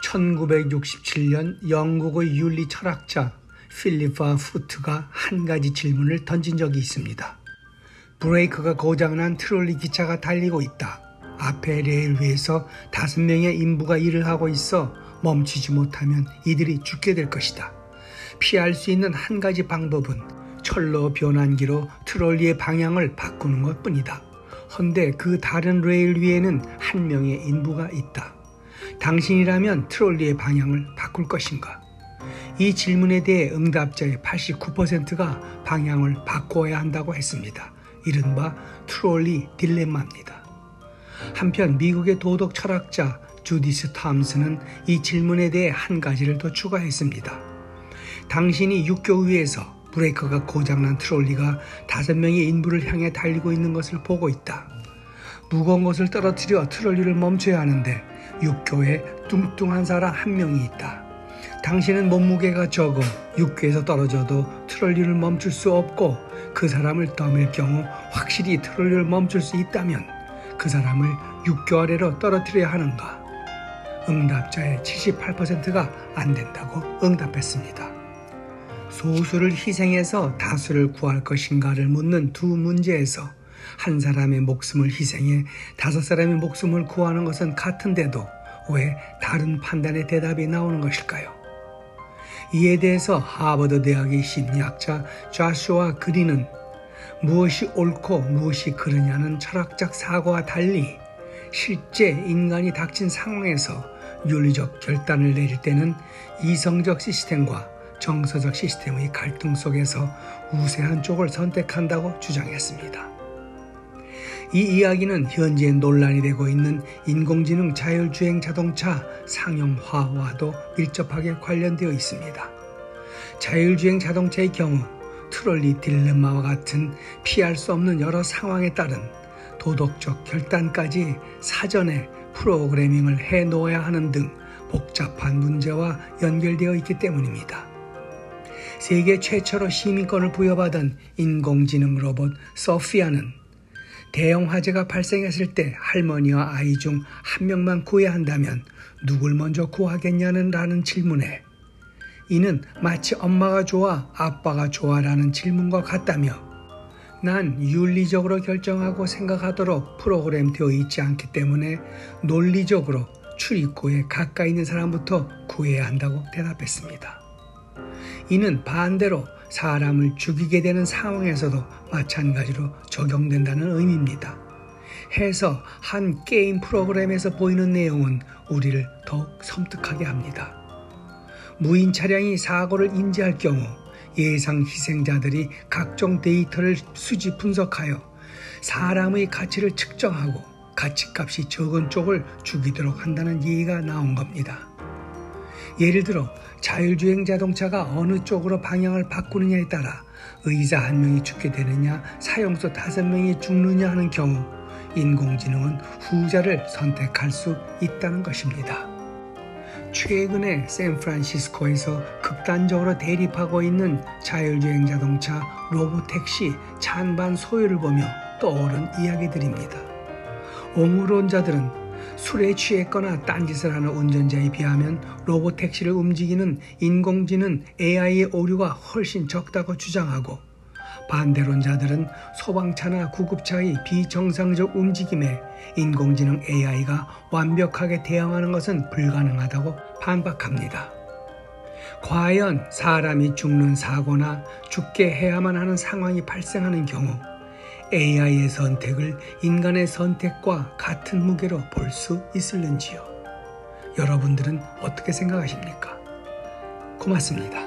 1967년 영국의 윤리 철학자 필리파 푸트가 한 가지 질문을 던진 적이 있습니다. 브레이크가 고장난 트롤리 기차가 달리고 있다. 앞에 레일 위에서 5명의 인부가 일을 하고 있어 멈추지 못하면 이들이 죽게 될 것이다. 피할 수 있는 한 가지 방법은 철로 변환기로 트롤리의 방향을 바꾸는 것뿐이다. 헌데 그 다른 레일 위에는 한 명의 인부가 있다. 당신이라면 트롤리의 방향을 바꿀 것인가? 이 질문에 대해 응답자의 89%가 방향을 바꿔야 한다고 했습니다. 이른바 트롤리 딜레마입니다. 한편 미국의 도덕 철학자 주디스 탐슨은 이 질문에 대해 한 가지를 더 추가했습니다. 당신이 육교 위에서 브레이크가 고장난 트롤리가 5명의 인부를 향해 달리고 있는 것을 보고 있다. 무거운 것을 떨어뜨려 트롤리를 멈춰야 하는데 육교에 뚱뚱한 사람 한 명이 있다. 당신은 몸무게가 적어 육교에서 떨어져도 트롤리를 멈출 수 없고 그 사람을 떠밀 경우 확실히 트롤리를 멈출 수 있다면 그 사람을 육교 아래로 떨어뜨려야 하는가? 응답자의 78%가 안 된다고 응답했습니다. 소수를 희생해서 다수를 구할 것인가를 묻는 두 문제에서 한 사람의 목숨을 희생해 5사람의 목숨을 구하는 것은 같은데도 왜 다른 판단의 대답이 나오는 것일까요? 이에 대해서 하버드 대학의 심리학자 조슈아 그린은 무엇이 옳고 무엇이 그르냐는 철학적 사고와 달리 실제 인간이 닥친 상황에서 윤리적 결단을 내릴 때는 이성적 시스템과 정서적 시스템의 갈등 속에서 우세한 쪽을 선택한다고 주장했습니다. 이 이야기는 현재 논란이 되고 있는 인공지능 자율주행 자동차 상용화와도 밀접하게 관련되어 있습니다. 자율주행 자동차의 경우 트롤리 딜레마와 같은 피할 수 없는 여러 상황에 따른 도덕적 결단까지 사전에 프로그래밍을 해놓아야 하는 등 복잡한 문제와 연결되어 있기 때문입니다. 세계 최초로 시민권을 부여받은 인공지능 로봇 소피아는 대형 화재가 발생했을 때 할머니와 아이 중 한 명만 구해야 한다면 누굴 먼저 구하겠냐는 라는 질문에 이는 마치 엄마가 좋아 아빠가 좋아라는 질문과 같다며 난 윤리적으로 결정하고 생각하도록 프로그램되어 있지 않기 때문에 논리적으로 출입구에 가까이 있는 사람부터 구해야 한다고 대답했습니다. 이는 반대로 사람을 죽이게 되는 상황에서도 마찬가지로 적용된다는 의미입니다. 해서 한 게임 프로그램에서 보이는 내용은 우리를 더욱 섬뜩하게 합니다. 무인 차량이 사고를 인지할 경우 예상 희생자들이 각종 데이터를 수집 분석하여 사람의 가치를 측정하고 가치값이 적은 쪽을 죽이도록 한다는 얘기가 나온 겁니다. 예를 들어 자율주행 자동차가 어느 쪽으로 방향을 바꾸느냐에 따라 의사 1명이 죽게 되느냐 사용소 5명이 죽느냐 하는 경우 인공지능은 후자를 선택할 수 있다는 것입니다. 최근에 샌프란시스코에서 극단적으로 대립하고 있는 자율주행 자동차 로보택시 찬반 소유를 보며 떠오른 이야기들입니다. 옹호론자들은 술에 취했거나 딴짓을 하는 운전자에 비하면 로보택시를 움직이는 인공지능 AI의 오류가 훨씬 적다고 주장하고 반대론자들은 소방차나 구급차의 비정상적 움직임에 인공지능 AI가 완벽하게 대응하는 것은 불가능하다고 반박합니다. 과연 사람이 죽는 사고나 죽게 해야만 하는 상황이 발생하는 경우 AI의 선택을 인간의 선택과 같은 무게로 볼 수 있을는지요? 여러분들은 어떻게 생각하십니까? 고맙습니다.